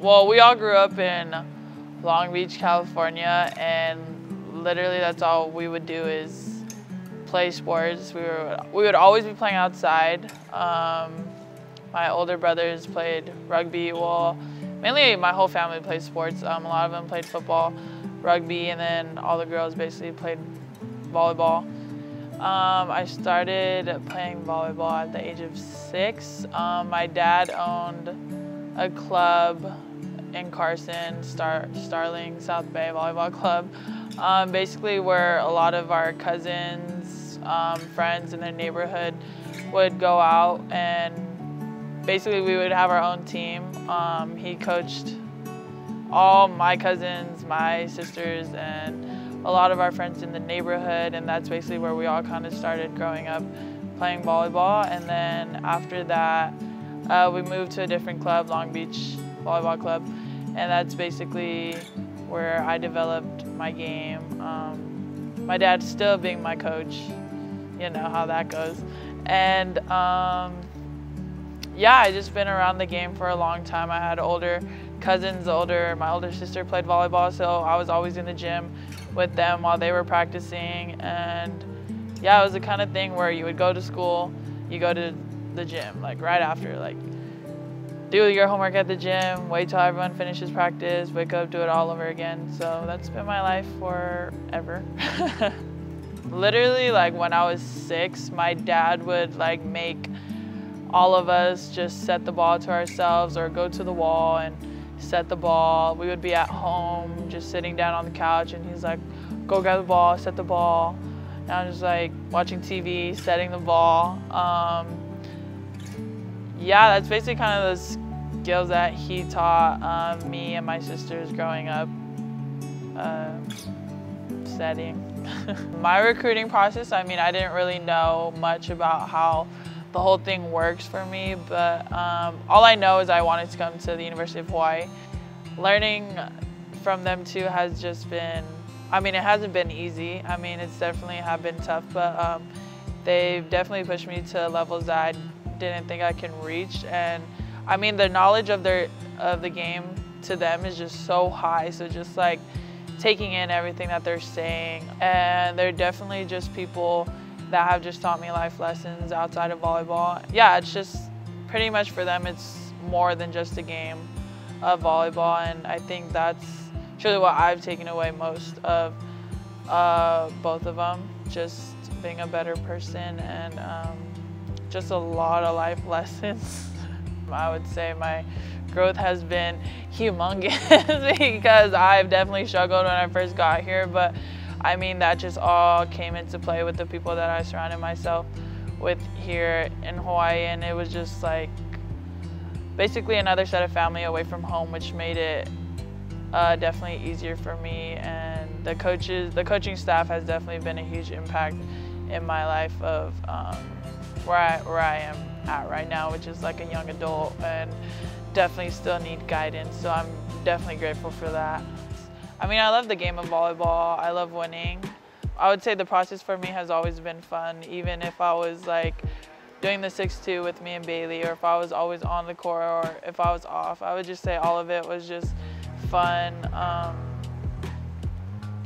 Well, we all grew up in Long Beach, California, and literally that's all we would do is play sports. We would always be playing outside. My older brothers played rugby. Well, mainly my whole family played sports. A lot of them played football, rugby, and then all the girls basically played volleyball. I started playing volleyball at the age of 6. My dad owned a club in Carson, Starling South Bay Volleyball Club, basically where a lot of our cousins, friends in the neighborhood would go out, and basically we would have our own team. He coached all my cousins, my sisters, and a lot of our friends in the neighborhood, and that's basically where we all kind of started growing up playing volleyball. And then after that, we moved to a different club, Long Beach Volleyball Club, and that's basically where I developed my game. My dad still being my coach, you know how that goes. And yeah, I just been around the game for a long time. I had older cousins, my older sister played volleyball, so I was always in the gym with them while they were practicing. And yeah, it was the kind of thing where you would go to school, you go to the gym, like right after, like do your homework at the gym, wait till everyone finishes practice, wake up, do it all over again. So that's been my life forever. Literally, like when I was 6, my dad would like make all of us just set the ball to ourselves or go to the wall and set the ball. We would be at home just sitting down on the couch, and he's like, go grab the ball, set the ball. And I'm just like watching TV, setting the ball. Yeah, that's basically kind of the skills that he taught me and my sisters growing up setting. My recruiting process, I mean, I didn't really know much about how the whole thing works for me, but all I know is I wanted to come to the University of Hawaii. Learning from them too has just been, I mean, it hasn't been easy. I mean, it's definitely have been tough, but they've definitely pushed me to levels that I didn't think I can reach. And I mean, the knowledge of the game to them is just so high. So just like taking in everything that they're saying, and they're definitely just people that have just taught me life lessons outside of volleyball. Yeah, it's just pretty much for them, it's more than just a game of volleyball, and I think that's truly what I've taken away most of both of them, just being a better person and just a lot of life lessons. I would say my growth has been humongous because I've definitely struggled when I first got here, but I mean, that just all came into play with the people that I surrounded myself with here in Hawaii, and it was just like basically another set of family away from home, which made it definitely easier for me. And the coaching staff has definitely been a huge impact in my life of where I am at right now, which is like a young adult and definitely still need guidance. So I'm definitely grateful for that. I mean, I love the game of volleyball. I love winning. I would say the process for me has always been fun, even if I was like doing the 6-2 with me and Bailey, or if I was always on the court, or if I was off. I would just say all of it was just fun.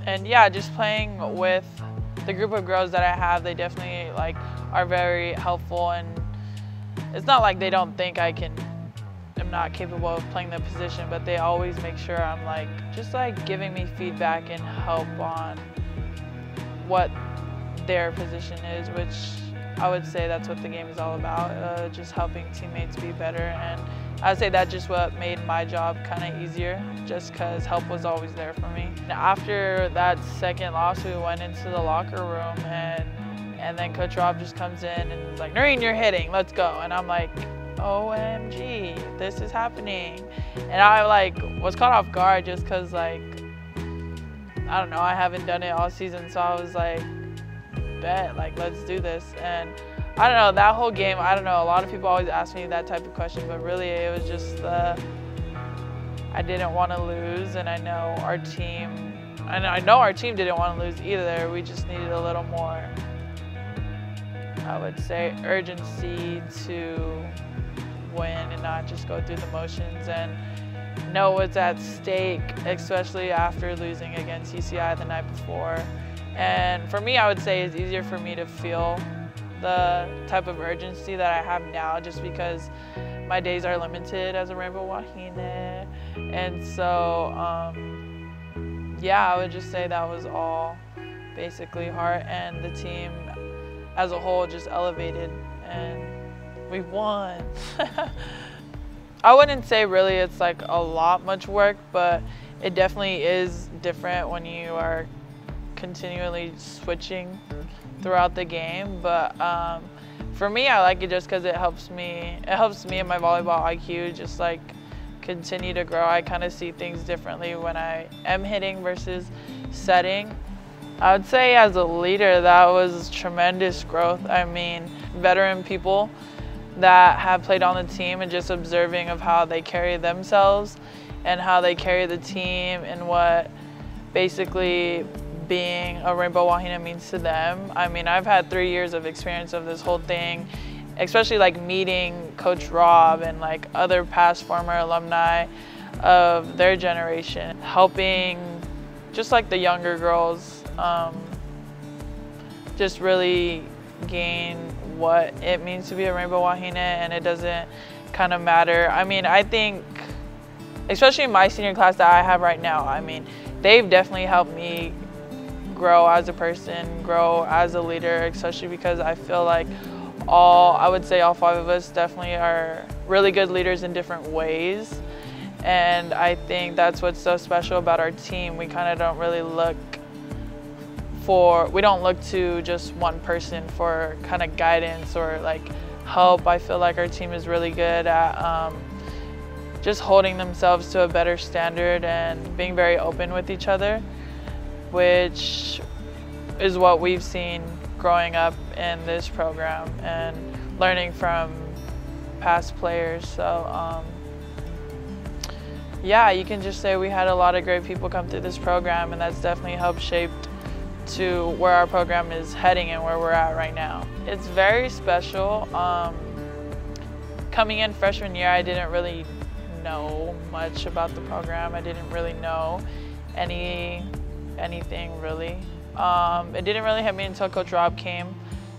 And yeah, just playing with the group of girls that I have, they definitely like are very helpful, and it's not like they don't think I'm not capable of playing the position, but they always make sure I'm like, just like giving me feedback and help on what their position is, which I would say that's what the game is all about, just helping teammates be better. And I would say that's just what made my job kind of easier, just because help was always there for me. And after that second loss, we went into the locker room, and then Coach Rob just comes in and is like, Norene, you're hitting, let's go. And I'm like, OMG, this is happening. And I like was caught off guard just because like, I don't know, I haven't done it all season, so I was like, bet, like let's do this. And I don't know, that whole game, I don't know, a lot of people always ask me that type of question, but really it was just I didn't want to lose, and I know our team didn't want to lose either. We just needed a little more, I would say, urgency to win and not just go through the motions. And know what's at stake, especially after losing against UCI the night before. And for me, I would say it's easier for me to feel the type of urgency that I have now, just because my days are limited as a Rainbow Wahine. And so, yeah, I would just say that was all basically hard, and the team as a whole just elevated, and we won. I wouldn't say really it's like a lot much work, but it definitely is different when you are continually switching throughout the game. But for me, I like it just because it helps me and my volleyball IQ just like continue to grow. I kind of see things differently when I am hitting versus setting. I would say as a leader, that was tremendous growth. I mean, veteran people that have played on the team and just observing of how they carry themselves and how they carry the team and what basically being a Rainbow Wahine means to them. I mean, I've had 3 years of experience of this whole thing, especially like meeting Coach Rob and like other past former alumni of their generation, helping just like the younger girls just really gain what it means to be a Rainbow Wahine, and it doesn't kind of matter. I mean, I think, especially in my senior class that I have right now, I mean, they've definitely helped me grow as a person, grow as a leader, especially because I feel like I would say all 5 of us definitely are really good leaders in different ways. And I think that's what's so special about our team. We kind of don't really we don't look to just one person for kind of guidance or like help. I feel like our team is really good at just holding themselves to a better standard and being very open with each other, which is what we've seen growing up in this program and learning from past players. So yeah, you can just say we had a lot of great people come through this program, and that's definitely helped shape to where our program is heading and where we're at right now. It's very special. Coming in freshman year, I didn't really know much about the program. I didn't really know anything really. It didn't really hit me until Coach Rob came.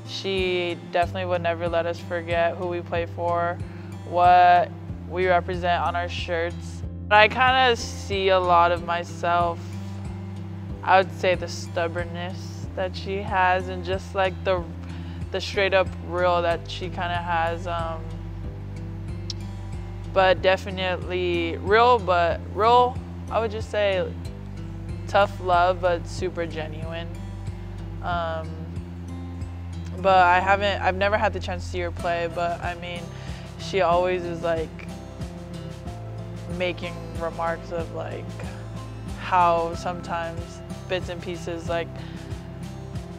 She definitely would never let us forget who we play for, what we represent on our shirts. I kind of see a lot of myself, I would say the stubbornness that she has, and just like the straight up real that she kind of has, but definitely real, I would just say tough love, but super genuine. But I've never had the chance to see her play, but I mean, she always is like making remarks of like how sometimes bits and pieces like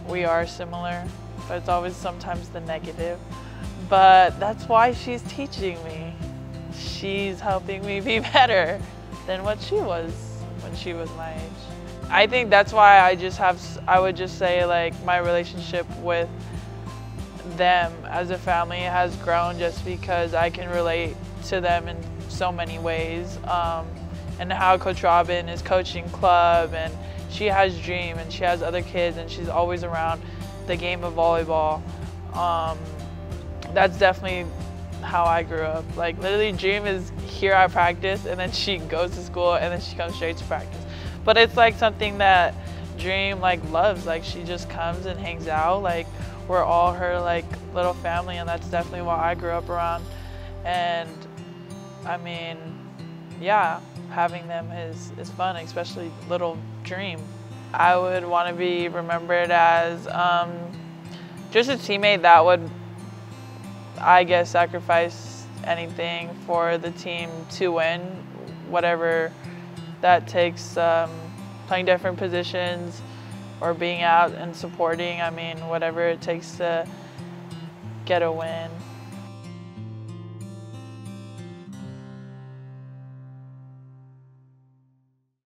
we are similar, but it's always sometimes the negative. But that's why she's teaching me. She's helping me be better than what she was when she was my age. I think that's why I would just say like my relationship with them as a family has grown, just because I can relate to them in so many ways. And how Coach Robin is coaching club, and she has Dream, and she has other kids, and she's always around the game of volleyball. That's definitely how I grew up. Like literally Dream is here at practice, and then she goes to school, and then she comes straight to practice. But it's like something that Dream like loves. Like she just comes and hangs out. Like we're all her like little family, and that's definitely what I grew up around. And I mean, yeah, having them is fun, especially little Dream. I would want to be remembered as just a teammate that would, I guess, sacrifice anything for the team to win, whatever that takes, playing different positions or being out and supporting. I mean, whatever it takes to get a win.